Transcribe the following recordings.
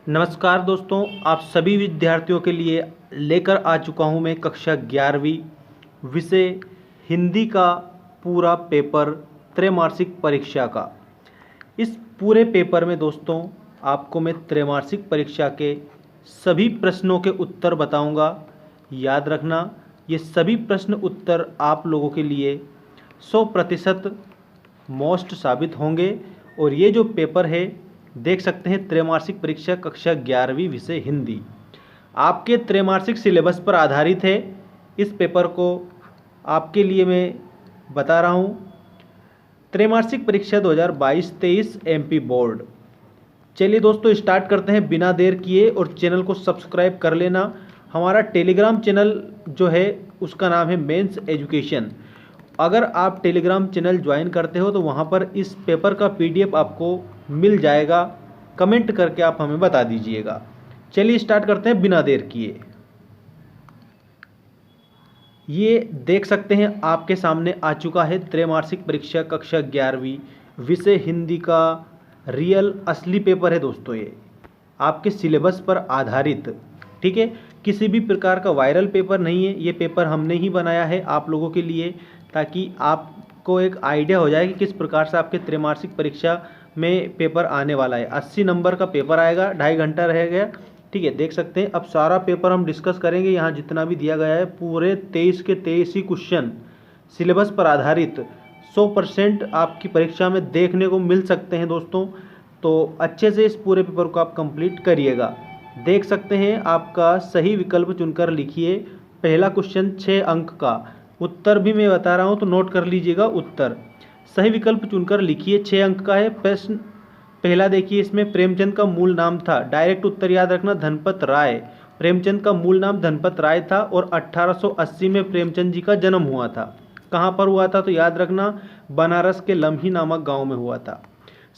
नमस्कार दोस्तों, आप सभी विद्यार्थियों के लिए लेकर आ चुका हूं मैं कक्षा 11वीं विषय हिंदी का पूरा पेपर त्रैमासिक परीक्षा का। इस पूरे पेपर में दोस्तों आपको मैं त्रैमासिक परीक्षा के सभी प्रश्नों के उत्तर बताऊंगा। याद रखना, ये सभी प्रश्न उत्तर आप लोगों के लिए 100% मोस्ट साबित होंगे। और ये जो पेपर है देख सकते हैं, त्रैमासिक परीक्षा कक्षा 11वीं विषय हिंदी आपके त्रैमासिक सिलेबस पर आधारित है। इस पेपर को आपके लिए मैं बता रहा हूँ। त्रैमासिक परीक्षा 2022-23 एमपी बोर्ड। चलिए दोस्तों स्टार्ट करते हैं बिना देर किए, और चैनल को सब्सक्राइब कर लेना। हमारा टेलीग्राम चैनल जो है उसका नाम है मेंस एजुकेशन। अगर आप टेलीग्राम चैनल ज्वाइन करते हो तो वहाँ पर इस पेपर का पीडीएफ आपको मिल जाएगा। कमेंट करके आप हमें बता दीजिएगा। चलिए स्टार्ट करते हैं बिना देर किए। ये देख सकते हैं आपके सामने आ चुका है त्रैमासिक परीक्षा कक्षा 11वीं विषय हिंदी का रियल असली पेपर है दोस्तों। ये आपके सिलेबस पर आधारित, ठीक है, किसी भी प्रकार का वायरल पेपर नहीं है। ये पेपर हमने ही बनाया है आप लोगों के लिए, ताकि आपको एक आइडिया हो जाए कि किस प्रकार से आपके त्रैमासिक परीक्षा में पेपर आने वाला है। 80 नंबर का पेपर आएगा, 2.5 घंटा रह गया, ठीक है। देख सकते हैं अब सारा पेपर हम डिस्कस करेंगे। यहाँ जितना भी दिया गया है पूरे 23 के 23 ही क्वेश्चन सिलेबस पर आधारित 100% आपकी परीक्षा में देखने को मिल सकते हैं दोस्तों। तो अच्छे से इस पूरे पेपर को आप कंप्लीट करिएगा। देख सकते हैं आपका सही विकल्प चुनकर लिखिए। पहला क्वेश्चन 6 अंक का, उत्तर भी मैं बता रहा हूँ तो नोट कर लीजिएगा। उत्तर सही विकल्प चुनकर लिखिए, 6 अंक का है प्रश्न। पहला देखिए, इसमें प्रेमचंद का मूल नाम था। डायरेक्ट उत्तर याद रखना, धनपत राय। प्रेमचंद का मूल नाम धनपत राय था और 1880 में प्रेमचंद जी का जन्म हुआ था। कहाँ पर हुआ था तो याद रखना, बनारस के लम्ही नामक गांव में हुआ था।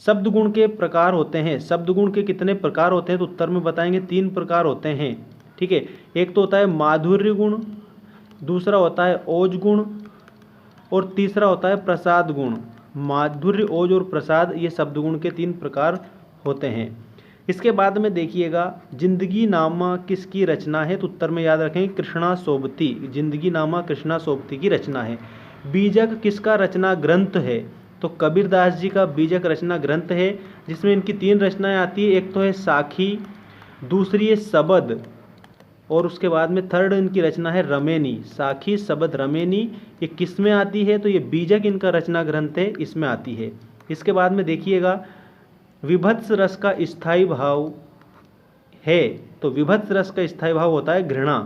शब्द गुण के प्रकार होते हैं। शब्द गुण के कितने प्रकार होते हैं तो उत्तर में बताएंगे। 3 प्रकार होते हैं, ठीक है। एक तो होता है माधुर्य गुण, दूसरा होता है ओज गुण, और तीसरा होता है प्रसाद गुण। माधुर्य, ओज और प्रसाद, ये शब्द गुण के 3 प्रकार होते हैं। इसके बाद में देखिएगा, जिंदगी नामा किसकी रचना है तो उत्तर में याद रखेंगे कृष्णा सोबती। जिंदगी नामा कृष्णा सोबती की रचना है। बीजक किसका रचना ग्रंथ है तो कबीरदास जी का बीजक रचना ग्रंथ है, जिसमें इनकी 3 रचनाएं आती है। एक तो है साखी, दूसरी है सबद, और उसके बाद में थर्ड इनकी रचना है रमेनी। साखी, सबद, रमेनी, ये किस में आती है तो ये बीजक इनका रचना ग्रंथ है, इसमें आती है। इसके बाद में देखिएगा, विभत्स रस का स्थायी भाव है तो विभत्स रस का स्थायी भाव होता है घृणा,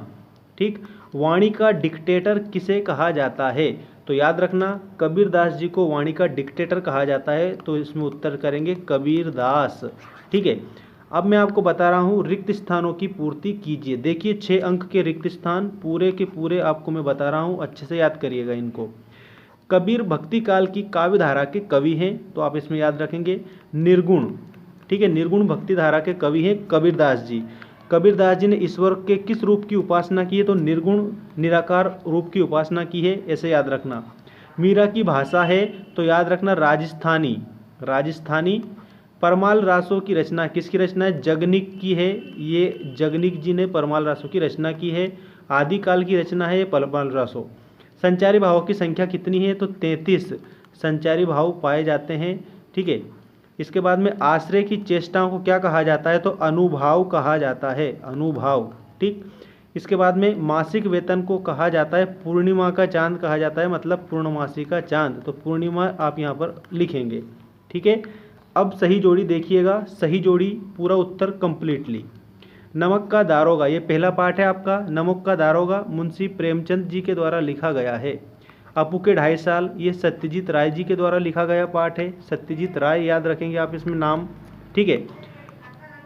ठीक। वाणी का डिक्टेटर किसे कहा जाता है तो याद रखना, कबीरदास जी को वाणी का डिक्टेटर कहा जाता है, तो इसमें उत्तर करेंगे कबीरदास, ठीक है। अब मैं आपको बता रहा हूँ, रिक्त स्थानों की पूर्ति कीजिए। देखिए 6 अंक के रिक्त स्थान पूरे के पूरे आपको मैं बता रहा हूँ, अच्छे से याद करिएगा इनको। कबीर भक्ति काल की काव्य धारा के कवि हैं तो आप इसमें याद रखेंगे निर्गुण, ठीक है। निर्गुण भक्ति धारा के कवि हैं कबीरदास जी। कबीरदास जी ने ईश्वर के किस रूप की उपासना की है तो निर्गुण निराकार रूप की उपासना की है, ऐसे याद रखना। मीरा की भाषा है तो याद रखना राजस्थानी, राजस्थानी। परमाल रासों की रचना किसकी रचना है, जगनिक की है। ये जगनिक जी ने परमाल रासों की रचना की है। आदिकाल की रचना है ये परमाल रासों। संचारी भावों की संख्या कितनी है तो 33 संचारी भाव पाए जाते हैं, ठीक है। इसके बाद में आश्रय की चेष्टाओं को क्या कहा जाता है तो अनुभाव कहा जाता है, अनुभाव, ठीक। इसके बाद में मासिक वेतन को कहा जाता है पूर्णिमा का चांद कहा जाता है, मतलब पूर्णमासी का चांद, तो पूर्णिमा आप यहाँ पर लिखेंगे, ठीक है। अब सही जोड़ी देखिएगा, सही जोड़ी पूरा उत्तर कंप्लीटली। नमक का दारोगा, ये पहला पाठ है आपका। नमक का दारोगा मुंशी प्रेमचंद जी के द्वारा लिखा गया है। अपू के 2.5 साल, ये सत्यजीत राय जी के द्वारा लिखा गया पाठ है। सत्यजीत राय याद रखेंगे आप इसमें नाम, ठीक है।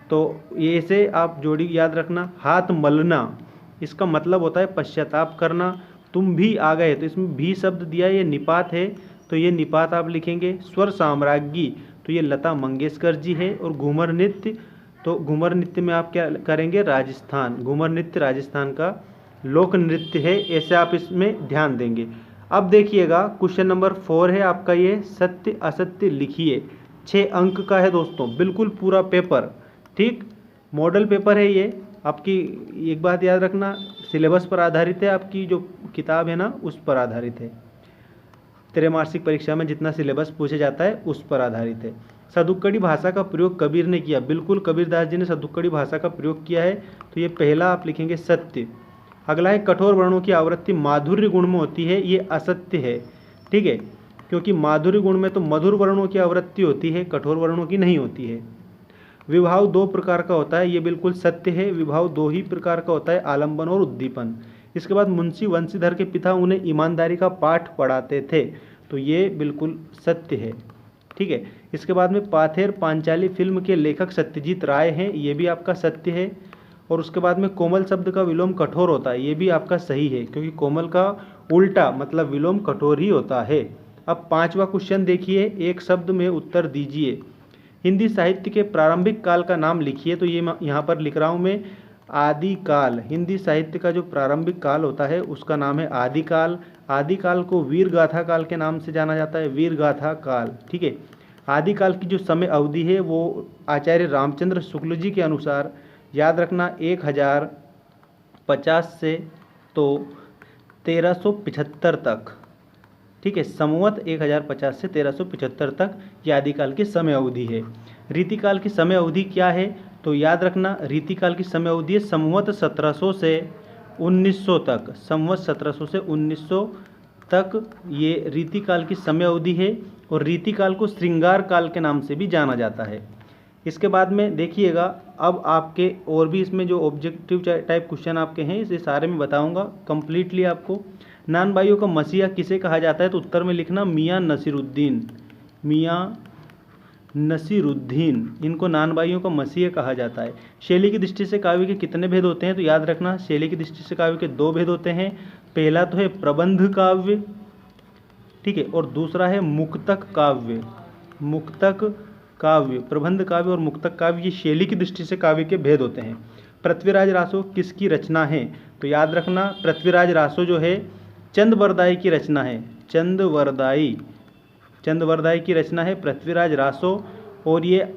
तो ये से आप जोड़ी याद रखना। हाथ मलना, इसका मतलब होता है पश्चाताप करना। तुम भी आ गए तो इसमें भी शब्द दिया, ये निपात है तो ये निपात आप लिखेंगे। स्वर साम्राज्ञी तो ये लता मंगेशकर जी है। और घूमर नृत्य, तो घूमर नृत्य में आप क्या करेंगे, राजस्थान। घूमर नृत्य राजस्थान का लोक नृत्य है, ऐसे आप इसमें ध्यान देंगे। अब देखिएगा क्वेश्चन नंबर 4 है आपका, ये सत्य असत्य लिखिए। 6 अंक का है दोस्तों, बिल्कुल पूरा पेपर, ठीक। मॉडल पेपर है ये आपकी। एक बात याद रखना, सिलेबस पर आधारित है, आपकी जो किताब है ना उस पर आधारित है। त्रैमासिक परीक्षा में जितना सिलेबस पूछा जाता है उस पर आधारित है। सदुक्कड़ी भाषा का प्रयोग कबीर ने किया। बिल्कुल कबीरदास जी ने सदुक्कड़ी भाषा का प्रयोग किया है। तो ये पहला आप लिखेंगे सत्य। अगला है कठोर वर्णों की आवृत्ति माधुर्य गुण में होती है, ये असत्य है। ठीक है, क्योंकि माधुर्य गुण में तो मधुर वर्णों की आवृत्ति होती है, कठोर वर्णों की नहीं होती है। विभाव दो प्रकार का होता है, ये बिल्कुल सत्य है। विभाव दो ही प्रकार का होता है, आलंबन और उद्दीपन। इसके बाद मुंशी वंशीधर के पिता उन्हें ईमानदारी का पाठ पढ़ाते थे, तो ये बिल्कुल सत्य है। ठीक है, इसके बाद में पाथेर पांचाली फिल्म के लेखक सत्यजीत राय हैं, ये भी आपका सत्य है। और उसके बाद में कोमल शब्द का विलोम कठोर होता है, ये भी आपका सही है, क्योंकि कोमल का उल्टा मतलब विलोम कठोर ही होता है। अब पांचवा क्वेश्चन देखिए, एक शब्द में उत्तर दीजिए। हिंदी साहित्य के प्रारंभिक काल का नाम लिखिए। तो ये यहाँ पर लिख रहा हूँ मैं, आदिकाल। हिंदी साहित्य का जो प्रारंभिक काल होता है उसका नाम है आदिकाल। आदिकाल को वीर गाथा काल के नाम से जाना जाता है, वीर गाथा काल। ठीक है, आदिकाल की जो समय अवधि है वो आचार्य रामचंद्र शुक्ल जी के अनुसार, याद रखना, 1050 से तो 1375 तक। ठीक है, संवत 1050 से 1375 तक ये आदिकाल की समय अवधि है। रीतिकाल की समय अवधि क्या है? तो याद रखना, रीतिकाल की समय अवधि है संवत 1700 से 1900 तक। संवत 1700 से 1900 तक ये रीतिकाल की समय अवधि है। और रीतिकाल को श्रृंगार काल के नाम से भी जाना जाता है। इसके बाद में देखिएगा, अब आपके और भी इसमें जो ऑब्जेक्टिव टाइप क्वेश्चन आपके हैं इसे सारे में बताऊंगा कंप्लीटली आपको। नान भाइयों का मसीहा किसे कहा जाता है? तो उत्तर में लिखना मियाँ नसीरुद्दीन। मियाँ नसीरुद्दीन, इनको नान भाइयों का मसीहा कहा जाता है। शैली की दृष्टि से काव्य के कितने भेद होते हैं? तो याद रखना, शैली की दृष्टि से काव्य के दो भेद होते हैं। पहला तो है प्रबंध काव्य, ठीक है, और दूसरा है मुक्तक काव्य। मुक्तक काव्य, प्रबंध काव्य और मुक्तक काव्य, ये शैली की दृष्टि से काव्य के भेद होते हैं। पृथ्वीराज रासो किसकी रचना है? तो याद रखना, पृथ्वीराज रासो जो है चंदवरदाई की रचना है। चंदवरदाई की रचना है पृथ्वीराज रासो। और ये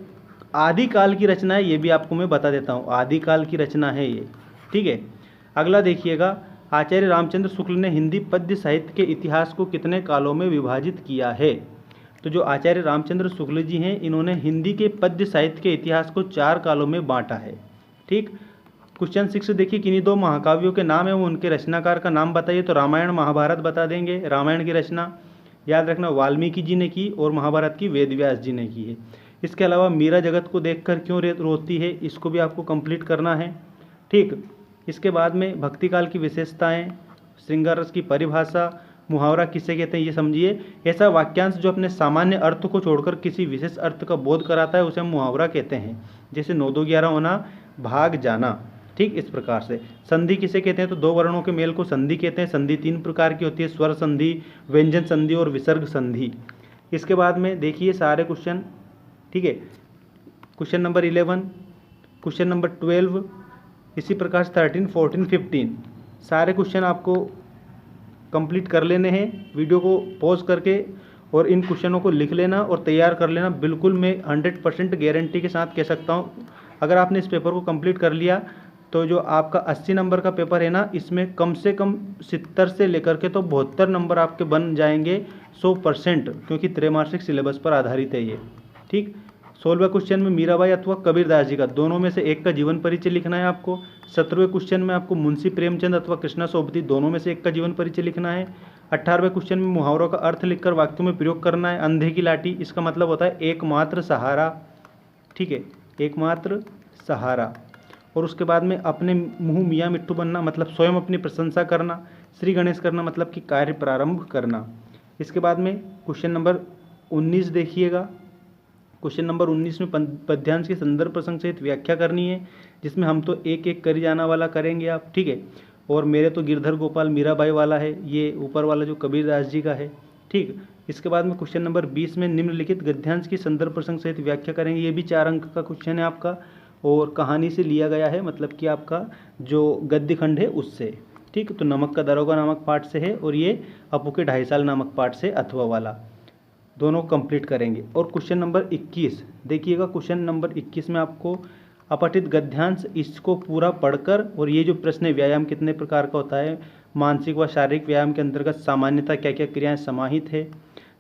आदिकाल की रचना है, ये भी आपको मैं बता देता हूँ, आदिकाल की रचना है ये। ठीक है, अगला देखिएगा, आचार्य रामचंद्र शुक्ल ने हिंदी पद्य साहित्य के इतिहास को कितने कालों में विभाजित किया है? तो जो आचार्य रामचंद्र शुक्ल जी हैं, इन्होंने हिंदी के पद्य साहित्य के इतिहास को 4 कालों में बांटा है। ठीक, क्वेश्चन 6 देखिए, किन्हीं दो महाकाव्यों के नाम है वो उनके रचनाकार का नाम बताइए। तो रामायण महाभारत बता देंगे। रामायण की रचना याद रखना वाल्मीकि जी ने की और महाभारत की वेदव्यास जी ने की है। इसके अलावा मीरा जगत को देखकर क्यों रोती है, इसको भी आपको कंप्लीट करना है। ठीक, इसके बाद में भक्तिकाल की विशेषताएं, श्रृंगार रस की परिभाषा, मुहावरा किसे कहते हैं ये समझिए। ऐसा वाक्यांश जो अपने सामान्य अर्थ को छोड़कर किसी विशेष अर्थ का बोध कराता है उसे हम मुहावरा कहते हैं। जैसे 9 2 11 होना, भाग जाना। ठीक, इस प्रकार से। संधि किसे कहते हैं? तो दो वर्णों के मेल को संधि कहते हैं। संधि 3 प्रकार की होती है, स्वर संधि, व्यंजन संधि और विसर्ग संधि। इसके बाद में देखिए सारे क्वेश्चन। ठीक है, क्वेश्चन नंबर 11, क्वेश्चन नंबर 12, इसी प्रकार से 13 14 15 सारे क्वेश्चन आपको कंप्लीट कर लेने हैं। वीडियो को पॉज करके और इन क्वेश्चनों को लिख लेना और तैयार कर लेना। बिल्कुल मैं 100% गारंटी के साथ कह सकता हूँ, अगर आपने इस पेपर को कंप्लीट कर लिया तो जो आपका 80 नंबर का पेपर है ना, इसमें कम से कम 70 से लेकर के तो 72 नंबर आपके बन जाएंगे 100%, क्योंकि त्रैमासिक सिलेबस पर आधारित है ये। ठीक, 16वें क्वेश्चन में मीराबाई अथवा कबीरदास जी का दोनों में से एक का जीवन परिचय लिखना है आपको। 17वें क्वेश्चन में आपको मुंशी प्रेमचंद अथवा कृष्णा सोबती दोनों में से एक का जीवन परिचय लिखना है। 18वें क्वेश्चन में मुहावरों का अर्थ लिखकर वाक्यों में प्रयोग करना है। अंधे की लाठी, इसका मतलब होता है एकमात्र सहारा। ठीक है, एकमात्र सहारा। और उसके बाद में अपने मुँह मियाँ मिट्टू बनना, मतलब स्वयं अपनी प्रशंसा करना। श्री गणेश करना, मतलब कि कार्य प्रारंभ करना। इसके बाद में क्वेश्चन नंबर 19 देखिएगा। क्वेश्चन नंबर 19 में पद्यांश के संदर्भ प्रसंग सहित व्याख्या करनी है, जिसमें हम तो एक एक करी जाना वाला करेंगे आप। ठीक है, और मेरे तो गिरधर गोपाल मीराबाई वाला है, ये ऊपर वाला जो कबीरदास जी का है। ठीक, इसके बाद में क्वेश्चन नंबर 20 में निम्नलिखित गद्यांश की संदर्भ प्रसंग सहित व्याख्या करेंगे। ये भी 4 अंक का क्वेश्चन है आपका और कहानी से लिया गया है, मतलब कि आपका जो गद्य खंड है उससे। ठीक, तो नमक का दरोगा नामक पाठ से है और ये अपू के 2.5 साल नामक पाठ से अथवा वाला, दोनों कंप्लीट करेंगे। और क्वेश्चन नंबर 21 देखिएगा। क्वेश्चन नंबर 21 में आपको अपठित गद्यांश इसको पूरा पढ़कर, और ये जो प्रश्न है व्यायाम कितने प्रकार का होता है, मानसिक व शारीरिक व्यायाम के अंतर्गत सामान्यतः क्या क्या क्रियाएं समाहित है,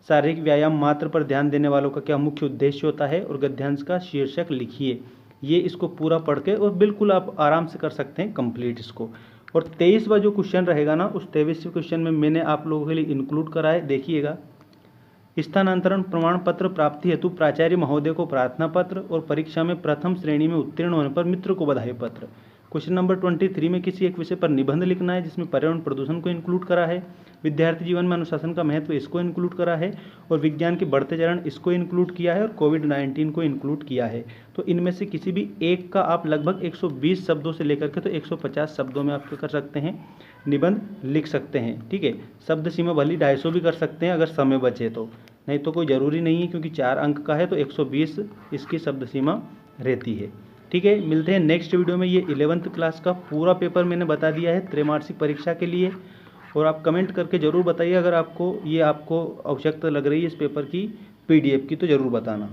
शारीरिक व्यायाम मात्र पर ध्यान देने वालों का क्या मुख्य उद्देश्य होता है, और गद्यांश का शीर्षक लिखिए। ये इसको पूरा पढ़ के और बिल्कुल आप आराम से कर सकते हैं कंप्लीट इसको। और 23वां जो क्वेश्चन रहेगा ना, उस 23वें क्वेश्चन में मैंने आप लोगों के लिए इंक्लूड करा है, देखिएगा। स्थानांतरण प्रमाण पत्र प्राप्ति हेतु प्राचार्य महोदय को प्रार्थना पत्र, और परीक्षा में प्रथम श्रेणी में उत्तीर्ण होने पर मित्र को बधाई पत्र। क्वेश्चन नंबर 23 में किसी एक विषय पर निबंध लिखना है, जिसमें पर्यावरण प्रदूषण को इंक्लूड करा है, विद्यार्थी जीवन में अनुशासन का महत्व इसको इंक्लूड करा है, और विज्ञान के बढ़ते चरण इसको इंक्लूड किया है, और कोविड-19 को इंक्लूड किया है। तो इनमें से किसी भी एक का आप लगभग 120 शब्दों से लेकर के तो 150 शब्दों में आप क्या कर सकते हैं, निबंध लिख सकते हैं। ठीक है, शब्द सीमा भली 250 भी कर सकते हैं अगर समय बचे तो, नहीं तो कोई ज़रूरी नहीं है, क्योंकि 4 अंक का है तो 120 इसकी शब्द सीमा रहती है। ठीक है, मिलते हैं नेक्स्ट वीडियो में। ये 11th क्लास का पूरा पेपर मैंने बता दिया है त्रैमासिक परीक्षा के लिए, और आप कमेंट करके ज़रूर बताइए अगर आपको आवश्यकता लग रही है इस पेपर की PDF की, तो ज़रूर बताना।